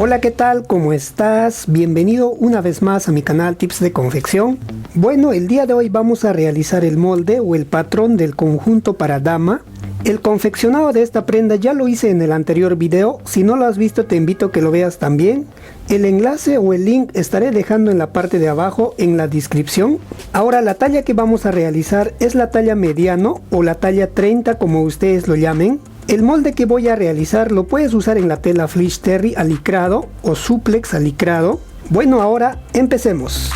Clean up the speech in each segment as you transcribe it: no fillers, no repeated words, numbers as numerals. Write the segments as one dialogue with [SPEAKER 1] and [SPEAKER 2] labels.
[SPEAKER 1] Hola, ¿qué tal? ¿Cómo estás? Bienvenido una vez más a mi canal Tips de Confección. Bueno, el día de hoy vamos a realizar el molde o el patrón del conjunto para dama. El confeccionado de esta prenda ya lo hice en el anterior video. Si no lo has visto, te invito a que lo veas también. El enlace o el link estaré dejando en la parte de abajo en la descripción. Ahora, la talla que vamos a realizar es la talla mediano o la talla 30, como ustedes lo llamen. El molde que voy a realizar lo puedes usar en la tela Fleece Terry alicrado o Suplex alicrado. Bueno, ahora empecemos.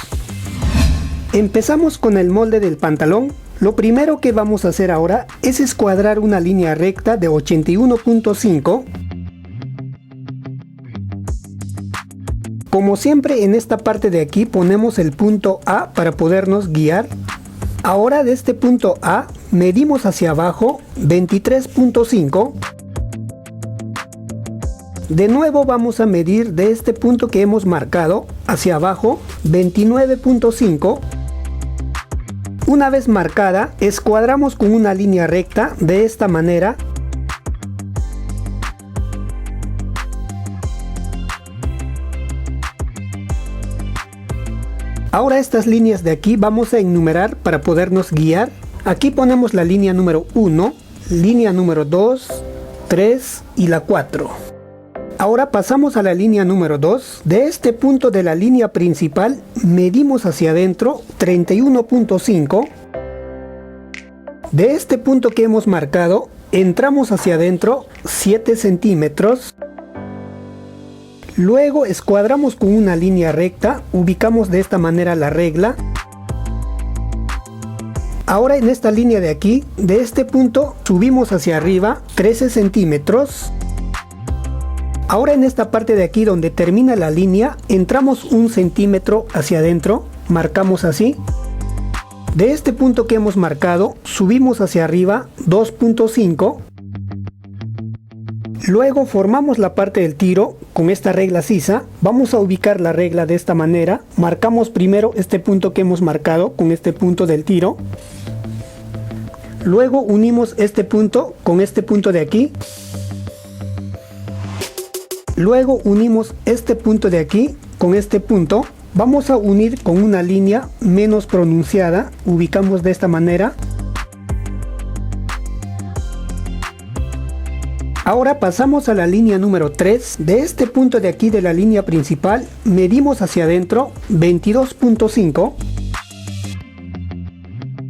[SPEAKER 1] Empezamos con el molde del pantalón. Lo primero que vamos a hacer ahora es escuadrar una línea recta de 81.5. Como siempre, en esta parte de aquí ponemos el punto A para podernos guiar. Ahora de este punto A medimos hacia abajo 23.5. De nuevo vamos a medir de este punto que hemos marcado hacia abajo 29.5. Una vez marcada, escuadramos con una línea recta de esta manera. Ahora estas líneas de aquí vamos a enumerar para podernos guiar. Aquí ponemos la línea número 1, línea número 2, 3 y la 4. Ahora pasamos a la línea número 2. De este punto de la línea principal medimos hacia adentro 31.5. De este punto que hemos marcado entramos hacia adentro 7 centímetros. Luego escuadramos con una línea recta, ubicamos de esta manera la regla. Ahora en esta línea de aquí, de este punto subimos hacia arriba 13 centímetros. Ahora en esta parte de aquí donde termina la línea, entramos 1 centímetro hacia adentro, marcamos así. De este punto que hemos marcado, subimos hacia arriba 2.5. Luego formamos la parte del tiro con esta regla sisa. Vamos a ubicar la regla de esta manera. Marcamos primero este punto que hemos marcado con este punto del tiro. Luego unimos este punto con este punto de aquí. Luego unimos este punto de aquí con este punto. Vamos a unir con una línea menos pronunciada. Ubicamos de esta manera. Ahora pasamos a la línea número 3. De este punto de aquí de la línea principal medimos hacia adentro 22.5.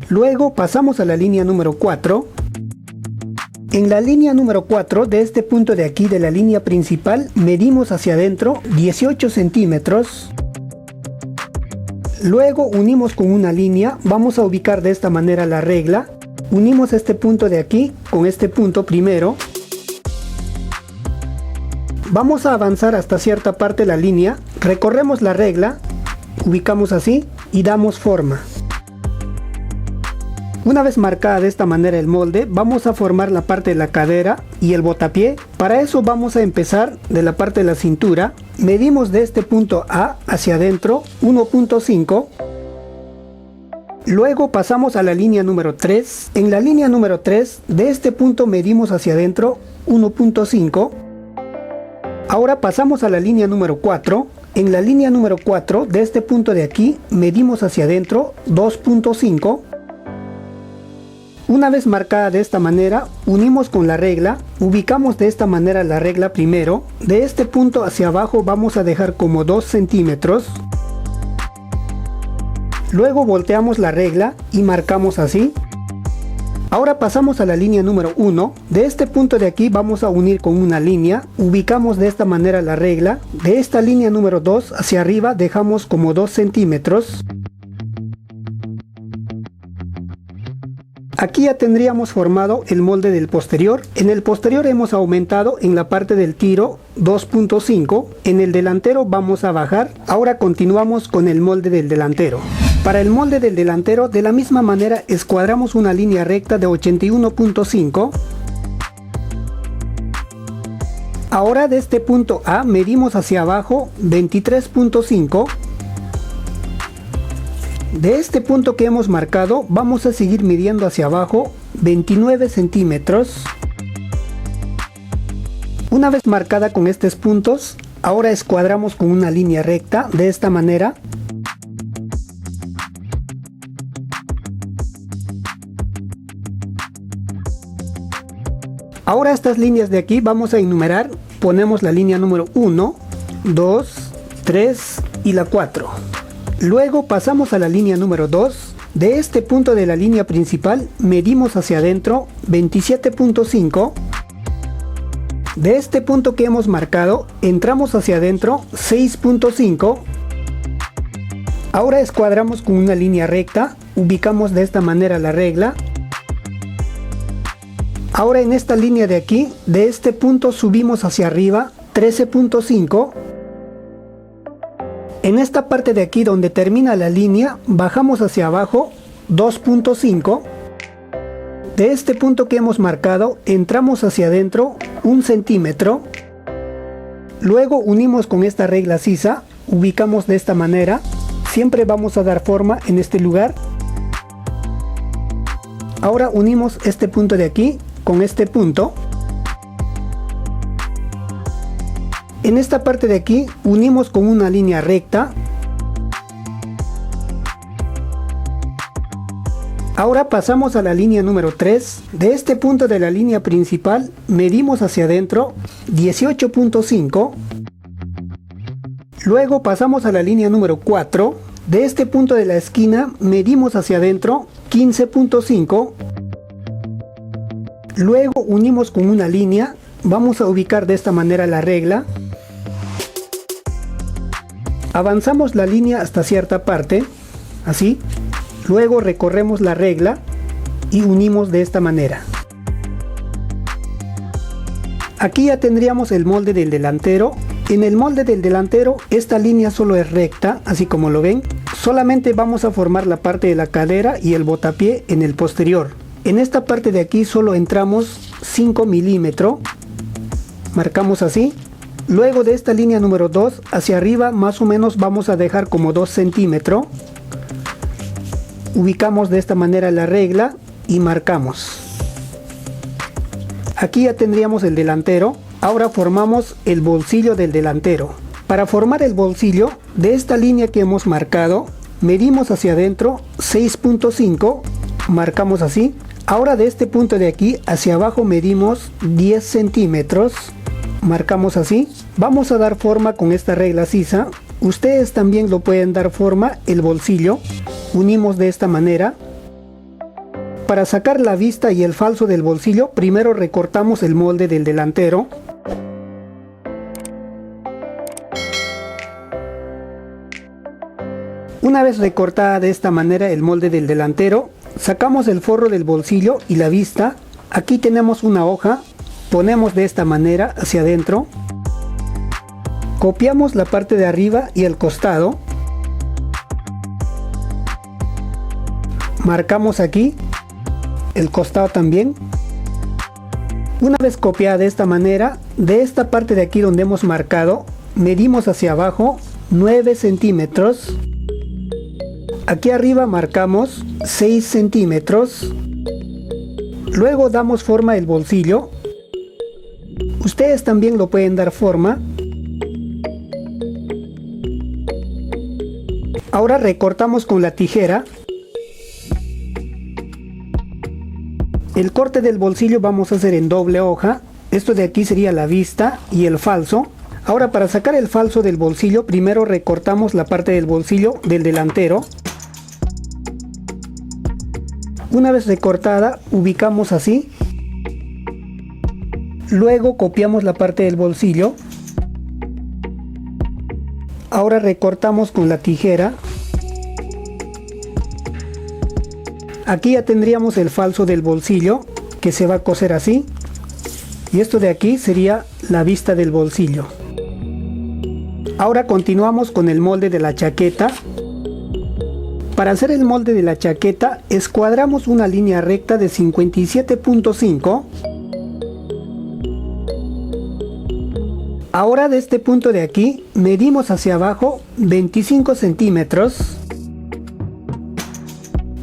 [SPEAKER 1] Luego pasamos a la línea número 4. En la línea número 4 de este punto de aquí de la línea principal medimos hacia adentro 18 centímetros. Luego unimos con una línea. Vamos a ubicar de esta manera la regla. Unimos este punto de aquí con este punto primero. Vamos a avanzar hasta cierta parte de la línea, recorremos la regla, ubicamos así y damos forma. Una vez marcada de esta manera el molde, vamos a formar la parte de la cadera y el botapié. Para eso vamos a empezar de la parte de la cintura. Medimos de este punto A hacia adentro 1.5. Luego pasamos a la línea número 3. En la línea número 3, de este punto medimos hacia adentro 1.5. Ahora pasamos a la línea número 4. En la línea número 4, de este punto de aquí, medimos hacia adentro 2.5. Una vez marcada de esta manera, unimos con la regla, ubicamos de esta manera la regla primero. De este punto hacia abajo vamos a dejar como 2 centímetros. Luego volteamos la regla y marcamos así. Ahora pasamos a la línea número 1. De este punto de aquí vamos a unir con una línea. Ubicamos de esta manera la regla. De esta línea número 2 hacia arriba dejamos como 2 centímetros. Aquí ya tendríamos formado el molde del posterior. En el posterior hemos aumentado en la parte del tiro 2.5. En el delantero vamos a bajar. Ahora continuamos con el molde del delantero. Para el molde del delantero, de la misma manera escuadramos una línea recta de 81.5. Ahora de este punto A medimos hacia abajo 23.5. De este punto que hemos marcado vamos a seguir midiendo hacia abajo 29 centímetros. Una vez marcada con estos puntos, Ahora escuadramos con una línea recta de esta manera. Ahora estas líneas de aquí vamos a enumerar. Ponemos la línea número 1, 2, 3 y la 4. Luego pasamos a la línea número 2. De este punto de la línea principal medimos hacia adentro 27.5. De este punto que hemos marcado entramos hacia adentro 6.5. Ahora escuadramos con una línea recta, ubicamos de esta manera la regla. Ahora en esta línea de aquí, de este punto subimos hacia arriba 13.5. En esta parte de aquí donde termina la línea, bajamos hacia abajo 2.5. De este punto que hemos marcado, entramos hacia adentro 1 centímetro. Luego unimos con esta regla sisa, ubicamos de esta manera. Siempre vamos a dar forma en este lugar. Ahora unimos este punto de aquí con este punto. En esta parte de aquí unimos con una línea recta. Ahora pasamos a la línea número 3. De este punto de la línea principal medimos hacia adentro 18.5. Luego pasamos a la línea número 4. De este punto de la esquina medimos hacia adentro 15.5. Luego unimos con una línea. Vamos a ubicar de esta manera la regla. Avanzamos la línea hasta cierta parte, así. Luego recorremos la regla y unimos de esta manera. Aquí ya tendríamos el molde del delantero. En el molde del delantero esta línea solo es recta, así como lo ven. Solamente vamos a formar la parte de la cadera y el botapié en el posterior. En esta parte de aquí solo entramos 5 milímetros. Marcamos así. Luego de esta línea número 2 hacia arriba más o menos vamos a dejar como 2 centímetros. Ubicamos de esta manera la regla y marcamos. Aquí ya tendríamos el delantero. Ahora formamos el bolsillo del delantero. Para formar el bolsillo, de esta línea que hemos marcado, medimos hacia adentro 6.5, marcamos así. Ahora de este punto de aquí hacia abajo medimos 10 centímetros, marcamos así. Vamos a dar forma con esta regla sisa. Ustedes también lo pueden dar forma el bolsillo. Unimos de esta manera. Para sacar la vista y el falso del bolsillo, primero recortamos el molde del delantero. Una vez recortada de esta manera el molde del delantero, sacamos el forro del bolsillo y la vista. Aquí tenemos una hoja, ponemos de esta manera hacia adentro. Copiamos la parte de arriba y el costado. Marcamos aquí el costado también. Una vez copiada de esta manera, de esta parte de aquí donde hemos marcado, medimos hacia abajo 9 centímetros. Aquí arriba marcamos 6 centímetros. Luego damos forma al bolsillo. Ustedes también lo pueden dar forma. Ahora recortamos con la tijera. El corte del bolsillo vamos a hacer en doble hoja. Esto de aquí sería la vista y el falso. Ahora para sacar el falso del bolsillo, primero recortamos la parte del bolsillo del delantero. Una vez recortada, ubicamos así. Luego copiamos la parte del bolsillo. Ahora recortamos con la tijera. Aquí ya tendríamos el falso del bolsillo, que se va a coser así. Y esto de aquí sería la vista del bolsillo. Ahora continuamos con el molde de la chaqueta. Para hacer el molde de la chaqueta, escuadramos una línea recta de 57.5. Ahora de este punto de aquí, medimos hacia abajo 25 centímetros.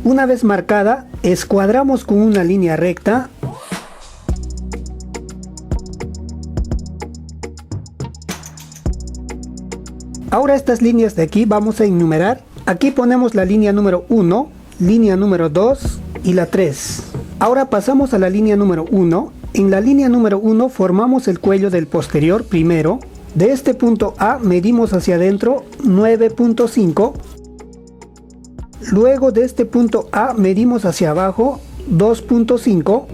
[SPEAKER 1] Una vez marcada, escuadramos con una línea recta. Ahora estas líneas de aquí vamos a enumerar. Aquí ponemos la línea número 1, línea número 2 y la 3. Ahora pasamos a la línea número 1. En la línea número 1 formamos el cuello del posterior primero. De este punto A medimos hacia adentro 9.5. Luego de este punto A medimos hacia abajo 2.5.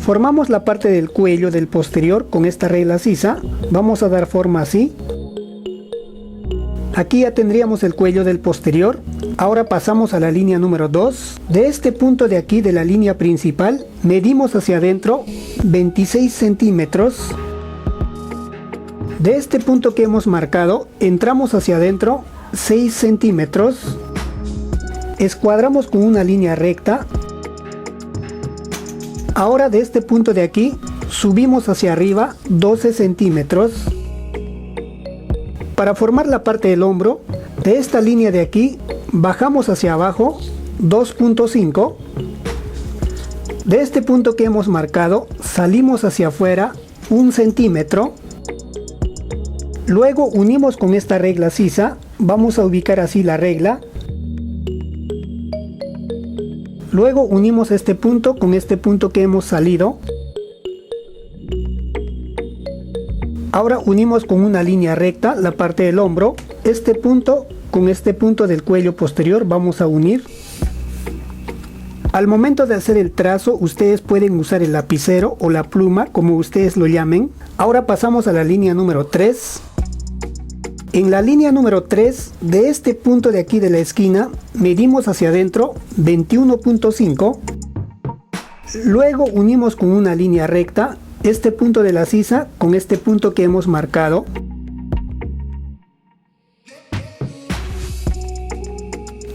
[SPEAKER 1] Formamos la parte del cuello del posterior con esta regla sisa. Vamos a dar forma así. Aquí ya tendríamos el cuello del posterior. Ahora pasamos a la línea número 2. De este punto de aquí de la línea principal medimos hacia adentro 26 centímetros. De este punto que hemos marcado entramos hacia adentro 6 centímetros. Escuadramos con una línea recta. Ahora de este punto de aquí subimos hacia arriba 12 centímetros. Para formar la parte del hombro, de esta línea de aquí bajamos hacia abajo 2.5. De este punto que hemos marcado salimos hacia afuera 1 centímetro. Luego unimos con esta regla sisa. Vamos a ubicar así la regla. Luego unimos este punto con este punto que hemos salido. Ahora unimos con una línea recta la parte del hombro. Este punto con este punto del cuello posterior vamos a unir. Al momento de hacer el trazo ustedes pueden usar el lapicero o la pluma como ustedes lo llamen. Ahora pasamos a la línea número 3. En la línea número 3 de este punto de aquí de la esquina medimos hacia adentro 21.5. Luego unimos con una línea recta este punto de la sisa con este punto que hemos marcado.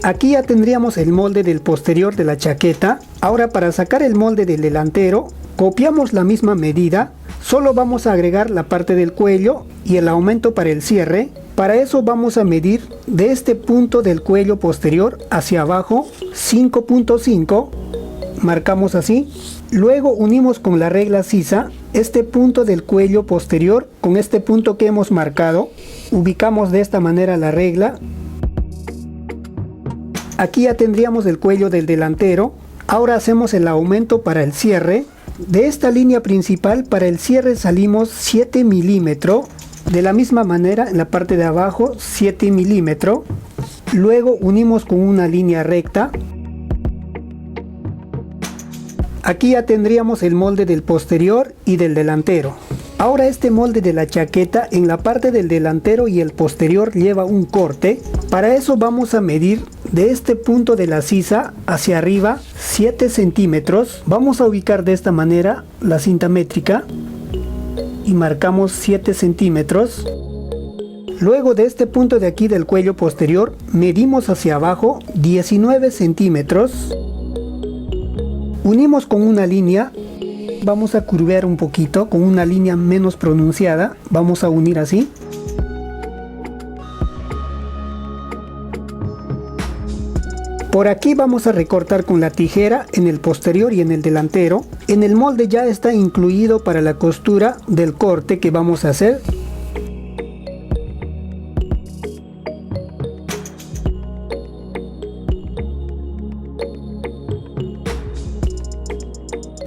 [SPEAKER 1] Aquí ya tendríamos el molde del posterior de la chaqueta. Ahora para sacar el molde del delantero copiamos la misma medida. Solo vamos a agregar la parte del cuello y el aumento para el cierre. Para eso vamos a medir de este punto del cuello posterior hacia abajo 5.5. Marcamos así. Luego unimos con la regla sisa este punto del cuello posterior con este punto que hemos marcado. Ubicamos de esta manera la regla. Aquí ya tendríamos el cuello del delantero. Ahora hacemos el aumento para el cierre. De esta línea principal para el cierre salimos 7 milímetros. De la misma manera en la parte de abajo 7 milímetros. Luego unimos con una línea recta. Aquí ya tendríamos el molde del posterior y del delantero. Ahora este molde de la chaqueta en la parte del delantero y el posterior lleva un corte. Para eso vamos a medir de este punto de la sisa hacia arriba 7 centímetros. Vamos a ubicar de esta manera la cinta métrica y marcamos 7 centímetros. Luego de este punto de aquí del cuello posterior medimos hacia abajo 19 centímetros. Unimos con una línea. Vamos a curvear un poquito con una línea menos pronunciada. Vamos a unir así. Por aquí vamos a recortar con la tijera en el posterior y en el delantero. En el molde ya está incluido para la costura del corte que vamos a hacer.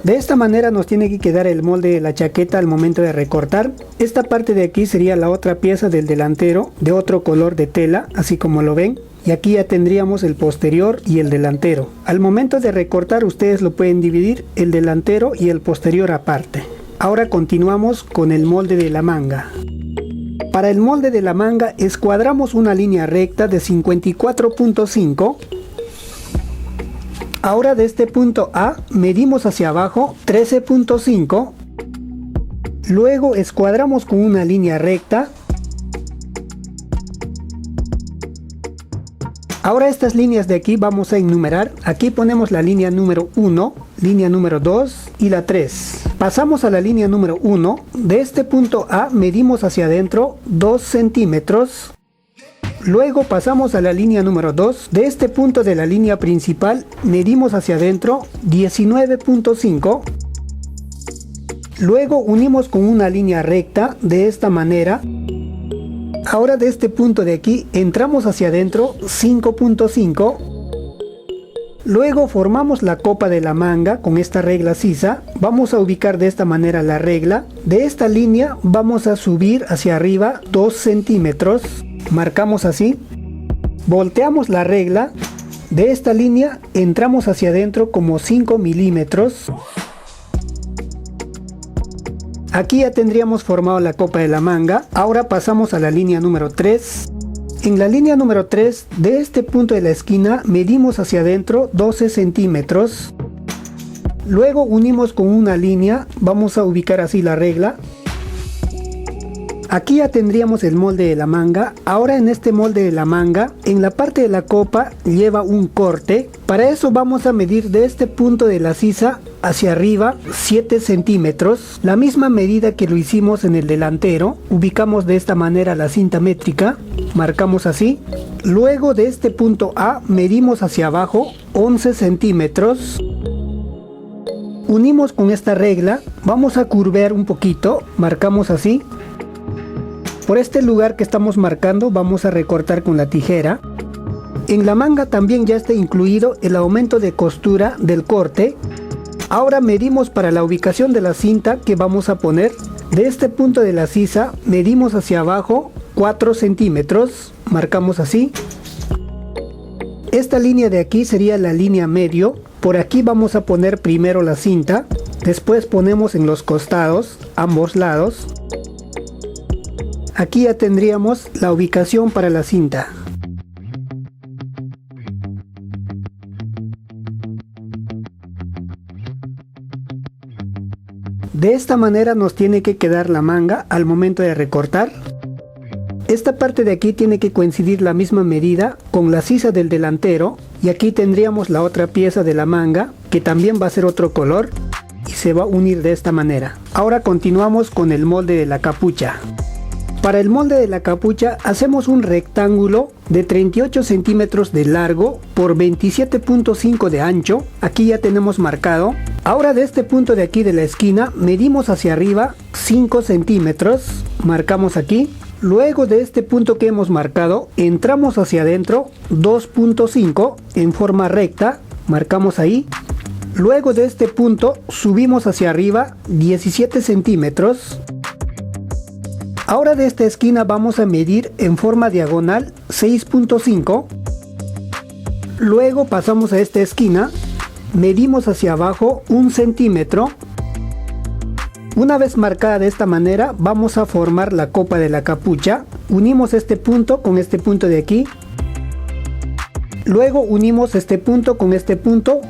[SPEAKER 1] De esta manera nos tiene que quedar el molde de la chaqueta al momento de recortar. Esta parte de aquí sería la otra pieza del delantero de otro color de tela, así como lo ven. Y aquí ya tendríamos el posterior y el delantero. Al momento de recortar ustedes lo pueden dividir el delantero y el posterior aparte. Ahora continuamos con el molde de la manga. Para el molde de la manga escuadramos una línea recta de 54.5. Ahora de este punto A medimos hacia abajo 13.5. Luego escuadramos con una línea recta. Ahora estas líneas de aquí vamos a enumerar. Aquí ponemos la línea número 1, línea número 2 y la 3. Pasamos a la línea número 1. De este punto A medimos hacia adentro 2 centímetros. Luego pasamos a la línea número 2. De este punto de la línea principal medimos hacia adentro 19.5. Luego unimos con una línea recta de esta manera. Ahora de este punto de aquí entramos hacia adentro 5.5. Luego formamos la copa de la manga con esta regla sisa. Vamos a ubicar de esta manera la regla. De esta línea vamos a subir hacia arriba 2 centímetros. Marcamos así. Volteamos la regla. De esta línea entramos hacia adentro como 5 milímetros. Aquí ya tendríamos formado la copa de la manga. Ahora pasamos a la línea número 3. En la línea número 3, de este punto de la esquina, medimos hacia adentro 12 centímetros. Luego unimos con una línea, vamos a ubicar así la regla. Aquí ya tendríamos el molde de la manga. Ahora en este molde de la manga, en la parte de la copa lleva un corte. Para eso vamos a medir de este punto de la sisa hacia arriba 7 centímetros. La misma medida que lo hicimos en el delantero. Ubicamos de esta manera la cinta métrica. Marcamos así. Luego de este punto A medimos hacia abajo 11 centímetros. Unimos con esta regla. Vamos a curvear un poquito. Marcamos así. Por este lugar que estamos marcando vamos a recortar con la tijera. En la manga también ya está incluido el aumento de costura del corte. Ahora medimos para la ubicación de la cinta que vamos a poner. De este punto de la sisa medimos hacia abajo 4 centímetros. Marcamos así. Esta línea de aquí sería la línea medio. Por aquí vamos a poner primero la cinta. Después ponemos en los costados, ambos lados. Aquí ya tendríamos la ubicación para la cinta. De esta manera nos tiene que quedar la manga al momento de recortar. Esta parte de aquí tiene que coincidir la misma medida con la sisa del delantero. Y aquí tendríamos la otra pieza de la manga que también va a ser otro color y se va a unir de esta manera. Ahora continuamos con el molde de la capucha. Para el molde de la capucha hacemos un rectángulo de 38 centímetros de largo por 27.5 de ancho. Aquí ya tenemos marcado. Ahora de este punto de aquí de la esquina medimos hacia arriba 5 centímetros. Marcamos aquí. Luego de este punto que hemos marcado entramos hacia adentro 2.5 en forma recta. Marcamos ahí. Luego de este punto subimos hacia arriba 17 centímetros. Ahora de esta esquina vamos a medir en forma diagonal 6.5. Luego pasamos a esta esquina, medimos hacia abajo 1 centímetro. Una vez marcada de esta manera vamos a formar la copa de la capucha. Unimos este punto con este punto de aquí. Luego unimos este punto con este punto.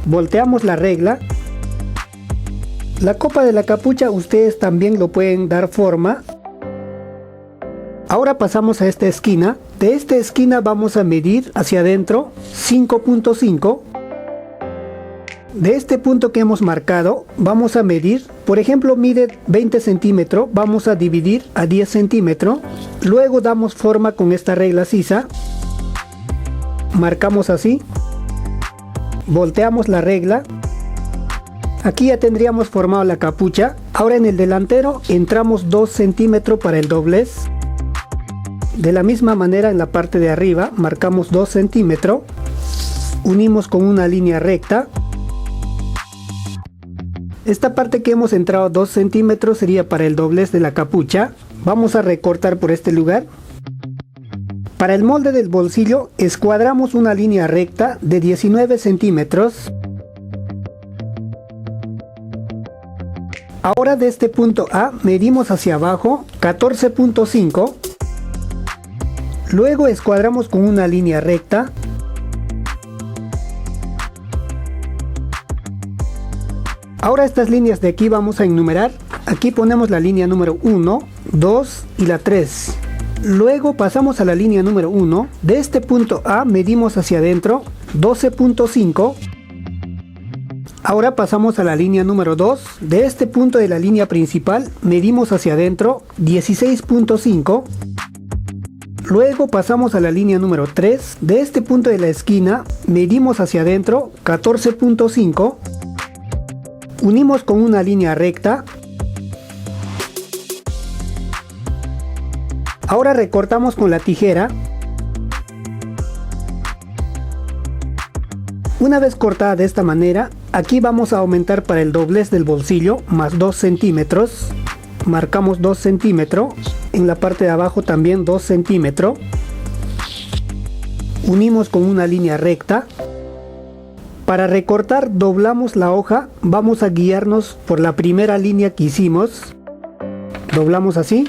[SPEAKER 1] Volteamos la regla. La copa de la capucha ustedes también lo pueden dar forma. Ahora pasamos a esta esquina. De esta esquina vamos a medir hacia adentro 5.5. De este punto que hemos marcado vamos a medir, por ejemplo mide 20 centímetros, vamos a dividir a 10 centímetros. Luego damos forma con esta regla sisa. Marcamos así. Volteamos la regla. Aquí ya tendríamos formado la capucha. Ahora en el delantero entramos 2 centímetros para el doblez. De la misma manera en la parte de arriba marcamos 2 centímetros. Unimos con una línea recta. Esta parte que hemos entrado 2 centímetros sería para el doblez de la capucha. Vamos a recortar por este lugar. Para el molde del bolsillo escuadramos una línea recta de 19 centímetros. Ahora de este punto A medimos hacia abajo 14.5. Luego escuadramos con una línea recta. Ahora estas líneas de aquí vamos a enumerar. Aquí ponemos la línea número 1, 2 y la 3. Luego pasamos a la línea número 1. De este punto A medimos hacia adentro 12.5. Ahora pasamos a la línea número 2. De este punto de la línea principal medimos hacia adentro 16.5. Luego pasamos a la línea número 3. De este punto de la esquina medimos hacia adentro 14.5. Unimos con una línea recta. Ahora recortamos con la tijera. Una vez cortada de esta manera, aquí vamos a aumentar para el doblez del bolsillo más 2 centímetros. Marcamos 2 centímetros. En la parte de abajo también 2 centímetros. Unimos con una línea recta. Para recortar doblamos la hoja, vamos a guiarnos por la primera línea que hicimos. Doblamos así.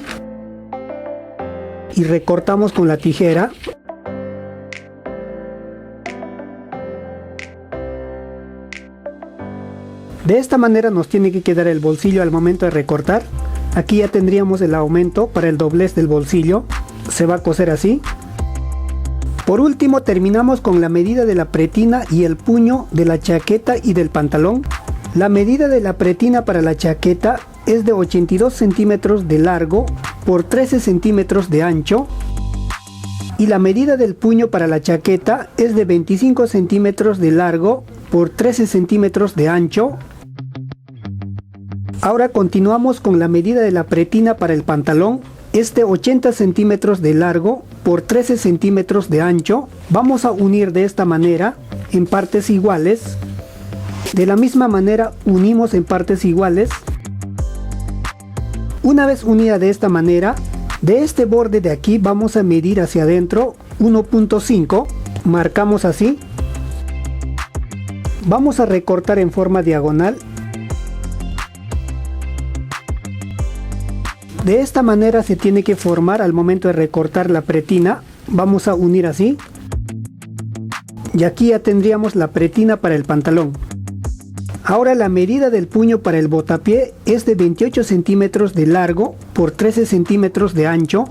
[SPEAKER 1] Y recortamos con la tijera. De esta manera nos tiene que quedar el bolsillo al momento de recortar. Aquí ya tendríamos el aumento para el doblez del bolsillo. Se va a coser así. Por último terminamos con la medida de la pretina y el puño de la chaqueta y del pantalón. La medida de la pretina para la chaqueta es de 82 centímetros de largo por 13 centímetros de ancho. Y la medida del puño para la chaqueta es de 25 centímetros de largo por 13 centímetros de ancho. Ahora continuamos con la medida de la pretina para el pantalón. Es de 80 centímetros de largo por 13 centímetros de ancho. Vamos a unir de esta manera en partes iguales. De la misma manera unimos en partes iguales. Una vez unida de esta manera, de este borde de aquí vamos a medir hacia adentro 1.5. Marcamos así. Vamos a recortar en forma diagonal. De esta manera se tiene que formar al momento de recortar la pretina. Vamos a unir así. Y aquí ya tendríamos la pretina para el pantalón. Ahora la medida del puño para el botapié es de 28 centímetros de largo por 13 centímetros de ancho.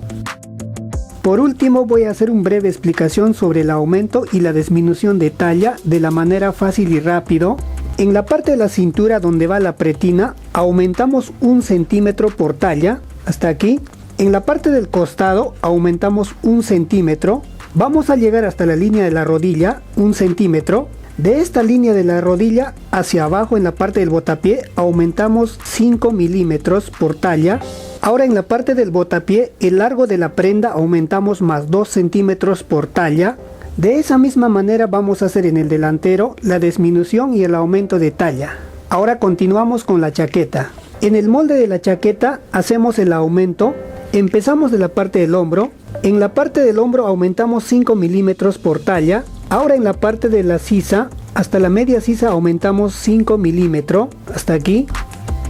[SPEAKER 1] Por último voy a hacer una breve explicación sobre el aumento y la disminución de talla de la manera fácil y rápido. En la parte de la cintura donde va la pretina aumentamos 1 centímetro por talla. Hasta aquí. En la parte del costado aumentamos 1 centímetro. Vamos a llegar hasta la línea de la rodilla, 1 centímetro. De esta línea de la rodilla hacia abajo en la parte del botapié aumentamos 5 milímetros por talla. Ahora en la parte del botapié el largo de la prenda aumentamos más 2 centímetros por talla. De esa misma manera vamos a hacer en el delantero la disminución y el aumento de talla. Ahora continuamos con la chaqueta. En el molde de la chaqueta hacemos el aumento. Empezamos de la parte del hombro. En la parte del hombro aumentamos 5 milímetros por talla. Ahora en la parte de la sisa, hasta la media sisa aumentamos 5 milímetros. Hasta aquí.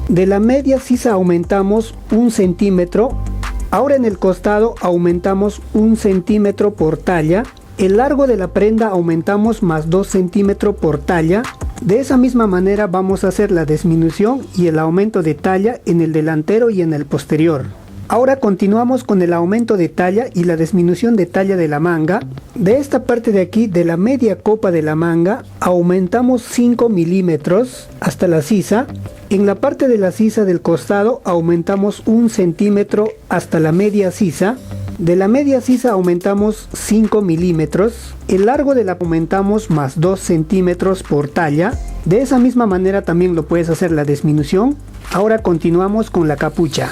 [SPEAKER 1] De la media sisa aumentamos 1 centímetro. Ahora en el costado aumentamos 1 centímetro por talla. El largo de la prenda aumentamos más 2 centímetros por talla. De esa misma manera vamos a hacer la disminución y el aumento de talla en el delantero y en el posterior. Ahora continuamos con el aumento de talla y la disminución de talla de la manga. De esta parte de aquí, de la media copa de la manga, aumentamos 5 milímetros hasta la sisa. En la parte de la sisa del costado aumentamos 1 centímetro hasta la media sisa. De la media sisa aumentamos 5 milímetros. El largo de la aumentamos más 2 centímetros por talla. De esa misma manera también lo puedes hacer la disminución. Ahora continuamos con la capucha.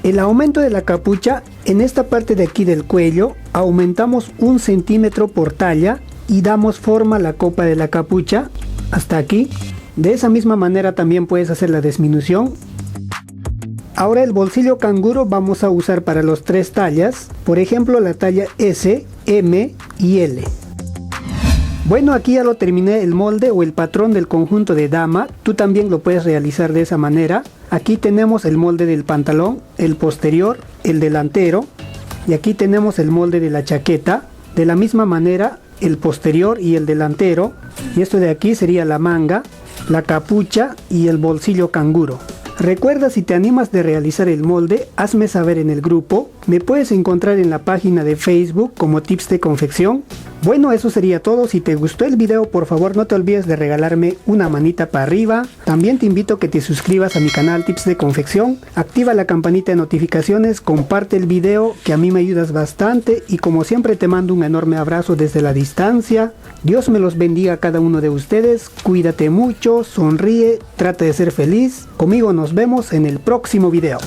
[SPEAKER 1] El aumento de la capucha, en esta parte de aquí del cuello, aumentamos 1 centímetro por talla y damos forma a la copa de la capucha hasta aquí. De esa misma manera también puedes hacer la disminución. Ahora el bolsillo canguro vamos a usar para los 3 tallas, por ejemplo la talla S, M y L. Bueno, aquí ya lo terminé el molde o el patrón del conjunto de dama. Tú también lo puedes realizar de esa manera. Aquí tenemos el molde del pantalón, el posterior, el delantero. Y aquí tenemos el molde de la chaqueta. De la misma manera, el posterior y el delantero. Y esto de aquí sería la manga, la capucha y el bolsillo canguro. Recuerda, si te animas de realizar el molde, hazme saber en el grupo. Me puedes encontrar en la página de Facebook como Tips de Confección. Bueno, eso sería todo. Si te gustó el video, por favor no te olvides de regalarme una manita para arriba. También te invito a que te suscribas a mi canal Tips de Confección. Activa la campanita de notificaciones, comparte el video, que a mí me ayudas bastante. Y como siempre te mando un enorme abrazo desde la distancia. Dios me los bendiga a cada uno de ustedes. Cuídate mucho, sonríe, trata de ser feliz. Conmigo nos vemos en el próximo video.